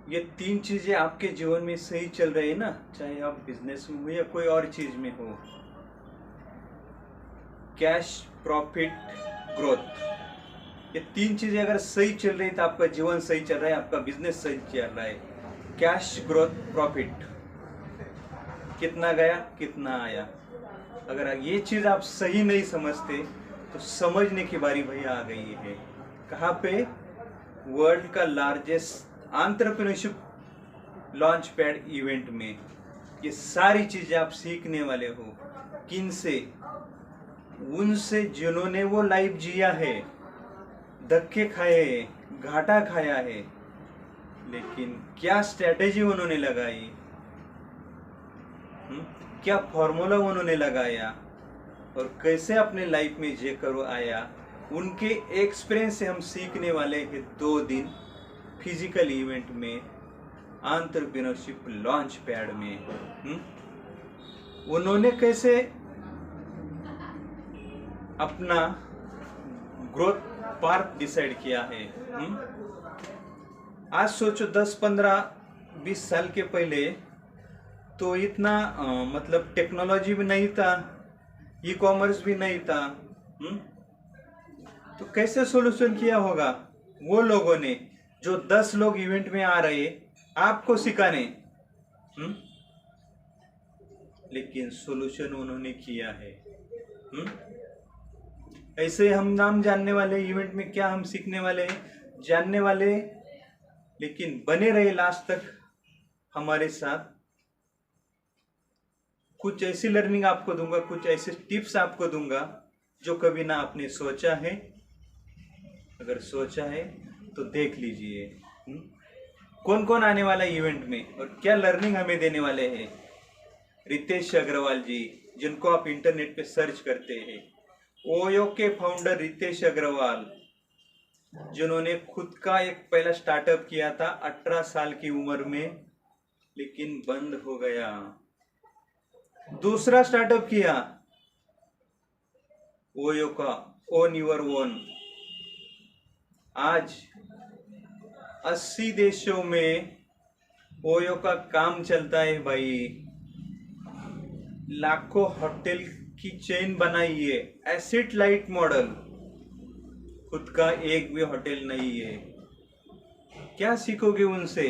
ये तीन चीजें आपके जीवन में सही चल रही है ना, चाहे आप बिजनेस में हो या कोई और चीज में हो। Cash, profit, growth. ये तीन चीजें अगर सही चल रही तो आपका जीवन सही चल रहा है, आपका बिजनेस सही चल रहा है। कैश, ग्रोथ, प्रॉफिट, कितना गया कितना आया। अगर ये चीज आप सही नहीं समझते तो समझने की बारी भैया आ गई है। कहाँ पे? वर्ल्ड का largest entrepreneurship launch pad event में ये सारी चीजें आप सीखने वाले हो। किन से? उनसे जिन्होंने वो लाइफ जिया है, धक्के खाए हैं, घाटा खाया है, लेकिन क्या स्ट्रेटेजी उन्होंने लगाई, क्या फॉर्मूला उन्होंने लगाया और कैसे अपने लाइफ में जे करो आया। उनके एक्सपीरियंस से हम सीखने वाले हैं 2 दिन फिजिकल इवेंट में, एंटरप्रेन्योरशिप लॉन्च पैड में। उन्होंने कैसे अपना ग्रोथ पार्ट डिसाइड किया है। आज सोचो 10, 15, 20 साल के पहले तो इतना मतलब टेक्नोलॉजी भी नहीं था, ई कॉमर्स भी नहीं था। तो कैसे सोल्यूशन किया होगा वो लोगों ने जो 10 लोग इवेंट में आ रहे आपको सिखाने। लेकिन सोल्यूशन उन्होंने किया है। ऐसे हम नाम जानने वाले इवेंट में क्या हम सीखने वाले हैं, जानने वाले, लेकिन बने रहे लास्ट तक हमारे साथ। कुछ ऐसी लर्निंग आपको दूंगा, कुछ ऐसे टिप्स आपको दूंगा जो कभी ना आपने सोचा है। अगर सोचा है तो देख लीजिए कौन कौन आने वाला है इवेंट में और क्या लर्निंग हमें देने वाले हैं। रितेश अग्रवाल जी, जिनको आप इंटरनेट पे सर्च करते हैं, ओयो के फाउंडर रितेश अग्रवाल, जिन्होंने खुद का एक पहला स्टार्टअप किया था 18 साल की उम्र में, लेकिन बंद हो गया। दूसरा स्टार्टअप किया ओयो का, ओन यूर ओन। आज 80 देशों में ओयो का काम चलता है भाई। लाखों होटल की चेन बनाई है, एसेट लाइट मॉडल। खुद का एक भी होटल नहीं है। क्या सीखोगे उनसे?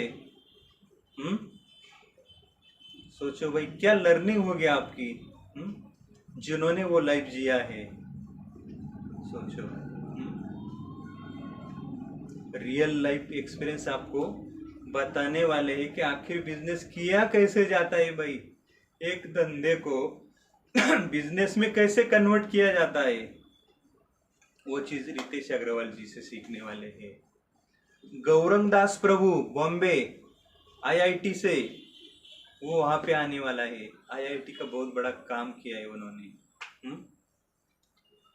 सोचो भाई, क्या लर्निंग होगी आपकी जिन्होंने वो लाइफ जिया है। सोचो, रियल लाइफ एक्सपीरियंस आपको बताने वाले हैं कि आखिर बिजनेस किया कैसे जाता है भाई। एक धंधे को बिजनेस में कैसे कन्वर्ट किया जाता है, वो चीज रितेश अग्रवाल जी से सीखने वाले हैं। गौरंग दास प्रभु बॉम्बे आईआईटी से, वो वहां पे आने वाला है। आईआईटी का बहुत बड़ा काम किया है उन्होंने।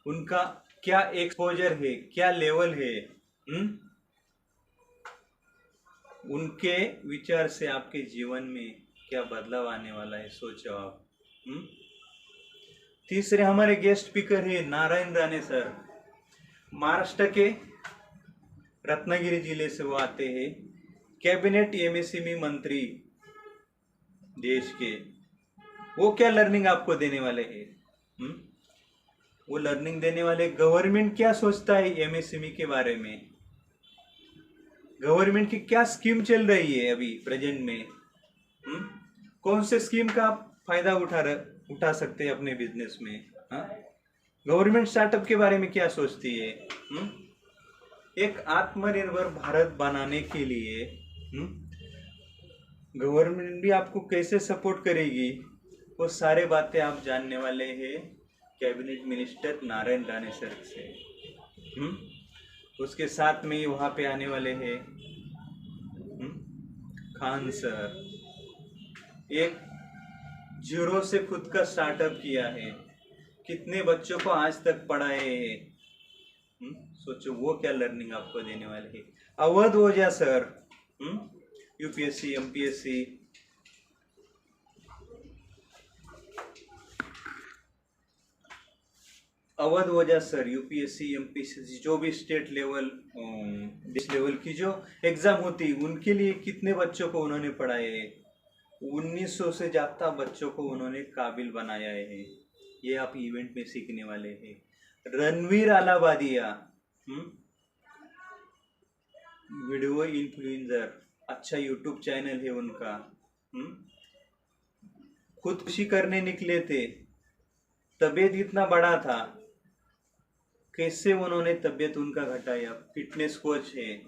उनका क्या एक्सपोजर है, क्या लेवल है। उनके विचार से आपके जीवन में क्या बदलाव आने वाला है, सोचो आप। तीसरे हमारे गेस्ट स्पीकर है नारायण राणे सर, महाराष्ट्र के रत्नागिरी जिले से वो आते हैं। कैबिनेट एमएसएमई मंत्री देश के। वो क्या लर्निंग आपको देने वाले हैं? वो लर्निंग देने वाले गवर्नमेंट क्या सोचता है एमएसएमई के बारे में, गवर्नमेंट की क्या स्कीम चल रही है अभी प्रेजेंट में। कौन से स्कीम का आप फायदा उठा सकते हैं अपने बिजनेस में। गवर्नमेंट स्टार्टअप के बारे में क्या सोचती है। एक आत्मनिर्भर भारत बनाने के लिए गवर्नमेंट भी आपको कैसे सपोर्ट करेगी, वो सारे बातें आप जानने वाले हैं cabinet minister Narayan Rane sir से। उसके साथ में ही वहां पे आने वाले हैं खान सर, एक जीरो से खुद का स्टार्टअप किया है, कितने बच्चों को आज तक पढ़ाए हैं। सोचो वो क्या लर्निंग आपको देने वाले हैं। अवध ओझा सर, यूपीएससी एमपीएससी, अवध ओझा सर, यूपीएससी एमपीएससी जो भी स्टेट लेवल डिस्ट्रिक्ट लेवल की जो एग्जाम होती उनके लिए कितने बच्चों को उन्होंने पढ़ाए है। 1900 से ज्यादा बच्चों को उन्होंने काबिल बनाया है। ये आप इवेंट में सीखने वाले हैं। रणवीर आलाबादिया वीडियो इन्फ्लुएंसर, अच्छा यूट्यूब चैनल है उनका। खुदकुशी करने निकले थे, तबीयत इतना बड़ा था, कैसे उन्होंने तबीयत उनका घटाया। फिटनेस कोच है।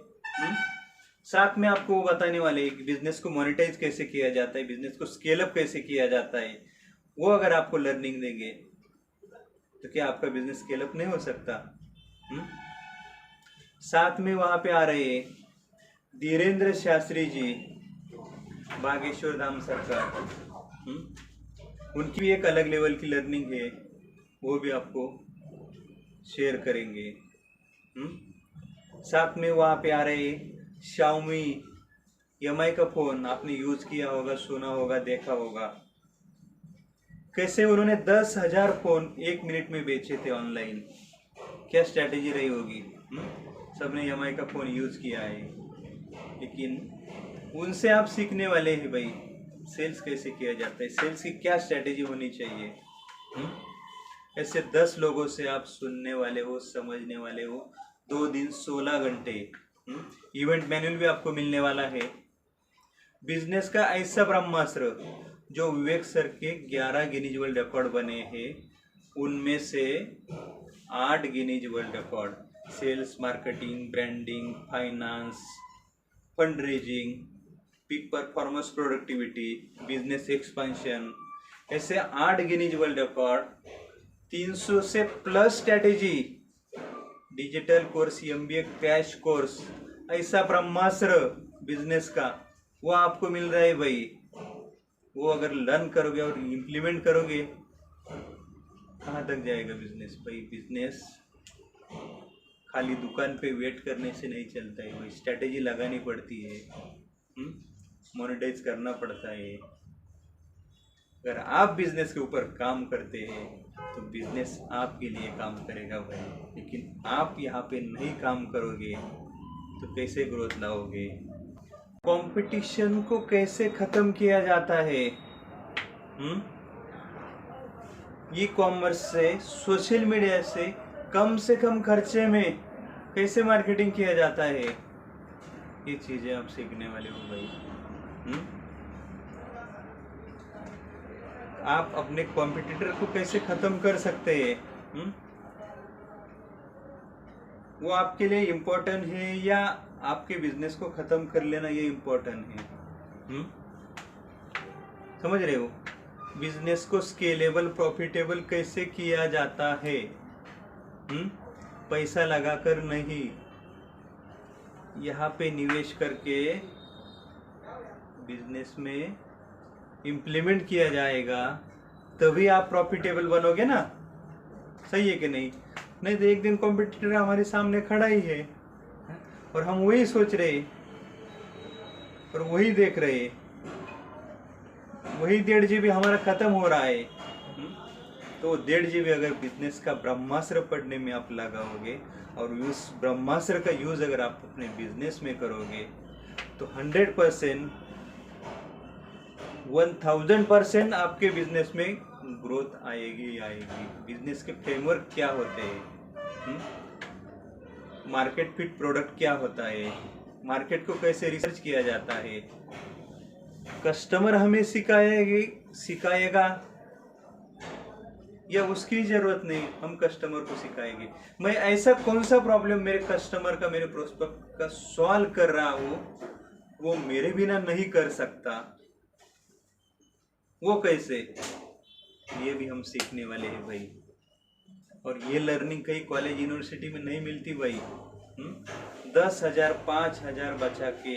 साथ में आपको वो बताने वाले हैं कि बिजनेस को मोनेटाइज कैसे किया जाता है, बिजनेस को स्केल अप कैसे किया जाता है। वो अगर आपको लर्निंग देंगे तो क्या आपका बिजनेस स्केल अप नहीं हो सकता। साथ में वहां पे आ रहे धीरेन्द्र शास्त्री जी, बागेश्वर धाम सरकार, उनकी भी एक अलग लेवल की लर्निंग है, वो भी आपको शेयर करेंगे। साथ में वहाँ पे आ रहे Xiaomi MI का फोन आपने यूज किया होगा, सुना होगा, देखा होगा। कैसे उन्होंने 10,000 फोन 1 मिनट में बेचे थे ऑनलाइन। क्या स्ट्रैटेजी रही होगी। सबने MI का फोन यूज किया है, लेकिन उनसे आप सीखने वाले हैं भाई सेल्स कैसे किया जाता है, सेल्स की क्या स्ट्रैटेजी होनी चाहिए। ऐसे 10 लोगों से आप सुनने वाले हो, समझने वाले हो। 2 दिन 16 घंटे। इवेंट मैनुअल भी आपको मिलने वाला है। बिजनेस का ऐसा ब्रह्मास्त्र जो विवेक सर के 11 गिनीज वर्ल्ड रिकॉर्ड बने हैं, उनमें से 8 Guinness world record sales, marketing, branding, finance, fund raising, peak performance, productivity, business expansion, ऐसे 8 गिनीज वर्ल्ड रिकॉर्ड, 300 से plus strategy, digital course, MBA crash course, ऐसा ब्रह्मास्त्र बिजनेस का वो आपको मिल रहा है भाई। वो अगर लर्न करोगे और इम्प्लीमेंट करोगे, कहाँ तक जाएगा बिजनेस भाई। बिजनेस खाली दुकान पे वेट करने से नहीं चलता है भाई, स्ट्रैटेजी लगानी पड़ती है, मोनेटाइज करना पड़ता है। अगर आप बिजनेस के ऊपर काम करते हैं तो बिजनेस आपके लिए काम करेगा भाई, लेकिन आप यहाँ पे नहीं काम करोगे तो कैसे ग्रोथ लाओगे। कंपटीशन को कैसे खत्म किया जाता है। ई कॉमर्स से, सोशल मीडिया से कम खर्चे में कैसे मार्केटिंग किया जाता है, ये चीजें आप सीखने वाले हो भाई। आप अपने कॉम्पिटिटर को कैसे खत्म कर सकते हैं, वो आपके लिए इम्पोर्टेंट है या आपके बिजनेस को खत्म कर लेना ये इम्पोर्टेंट है। समझ रहे हो। बिजनेस को स्केलेबल, प्रॉफिटेबल कैसे किया जाता है। पैसा लगाकर नहीं, यहाँ पे निवेश करके बिजनेस में इम्प्लीमेंट किया जाएगा, तभी आप प्रॉफिटेबल बनोगे ना। सही है कि नहीं। नहीं तो एक दिन कॉम्पिटिटर हमारे सामने खड़ा ही है और हम वही सोच रहे और वही देख रहे, वही 1.5 GB हमारा खत्म हो रहा है। तो 1.5 GB अगर बिजनेस का ब्रह्मास्त्र पढ़ने में आप लगाओगे और उस ब्रह्मास्त्र का यूज अगर आप अपने बिजनेस में करोगे तो 100%, 1000% आपके बिजनेस में ग्रोथ आएगी आएगी। बिजनेस के फ्रेमवर्क क्या होते हैं, मार्केट फिट प्रोडक्ट क्या होता है, मार्केट को कैसे रिसर्च किया जाता है, कस्टमर हमें सिखाएगा या उसकी जरूरत नहीं, हम कस्टमर को सिखाएंगे। मैं ऐसा कौन सा प्रॉब्लम मेरे कस्टमर का, मेरे प्रोस्पेक्ट का सॉल्व कर रहा हूं, वो मेरे बिना नहीं कर सकता, वो कैसे, ये भी हम सीखने वाले हैं भाई। और ये लर्निंग कहीं कॉलेज यूनिवर्सिटी में नहीं मिलती भाई। 10,000 5,000 बचा के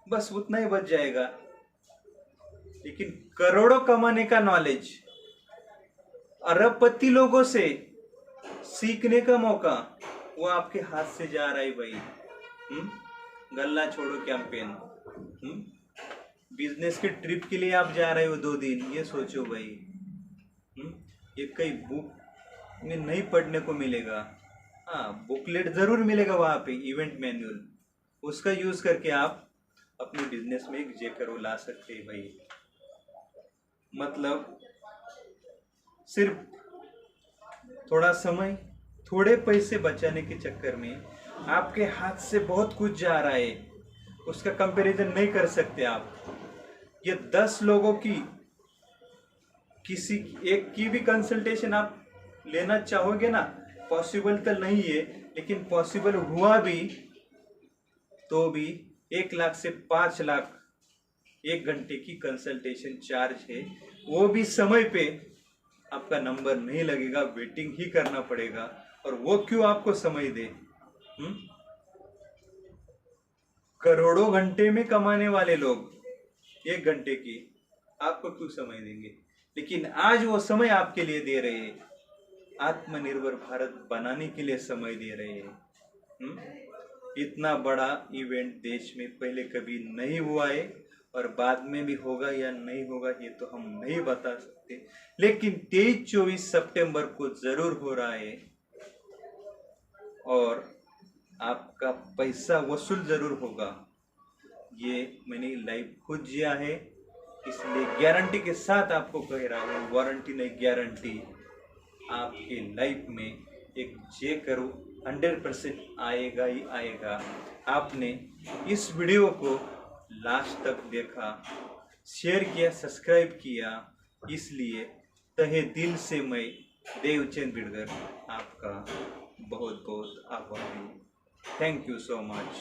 बस उतना ही बच जाएगा, लेकिन करोड़ों कमाने का नॉलेज, अरबपति लोगों से सीखने का मौका वो आपके हाथ से जा रहा है भाई। गल्ला छोड़ो कैंपेन, बिजनेस के ट्रिप के लिए आप जा रहे हो 2 दिन, ये सोचो भाई। ये कई बुक में नहीं पढ़ने को मिलेगा। हाँ, बुकलेट जरूर मिलेगा वहाँ पे, इवेंट मैनुअल, उसका यूज करके आप अपने बिजनेस में एक जेकर ला सकते हैं भाई। मतलब सिर्फ थोड़ा समय, थोड़े पैसे बचाने के चक्कर में आपके हाथ से बहुत कुछ जा रहा है, उसका कंपैरिजन नहीं कर सकते आप। ये 10 लोगों की किसी एक की भी कंसल्टेशन आप लेना चाहोगे ना, पॉसिबल तो नहीं है, लेकिन पॉसिबल हुआ भी तो भी 1 लाख से 5 लाख 1 घंटे की कंसल्टेशन चार्ज है। वो भी समय पे आपका नंबर नहीं लगेगा, वेटिंग ही करना पड़ेगा। और वो क्यों आपको समय दे? करोड़ों घंटे में कमाने वाले लोग 1 घंटे की आपको क्यों समय देंगे? लेकिन आज वो समय आपके लिए दे रहे हैं, आत्मनिर्भर भारत बनाने के लिए समय दे रहे हैं। इतना बड़ा इवेंट देश में पहले कभी नहीं हुआ है, और बाद में भी होगा या नहीं होगा ये तो हम नहीं बता सकते, लेकिन 23-24 सितंबर को जरूर हो रहा है, और आपका पैसा वसूल जरूर होगा। ये मैंने लाइव खुद जिया है, इसलिए गारंटी के साथ आपको कह रहा हूँ, वारंटी नहीं गारंटी, आपके लाइफ में एक जे करो 100% आएगा ही आएगा। आपने इस वीडियो को लास्ट तक देखा, शेयर किया, सब्सक्राइब किया, इसलिए तहे दिल से मैं देवचंद बिडगर आपका बहुत बहुत आभारी। Thank you so much.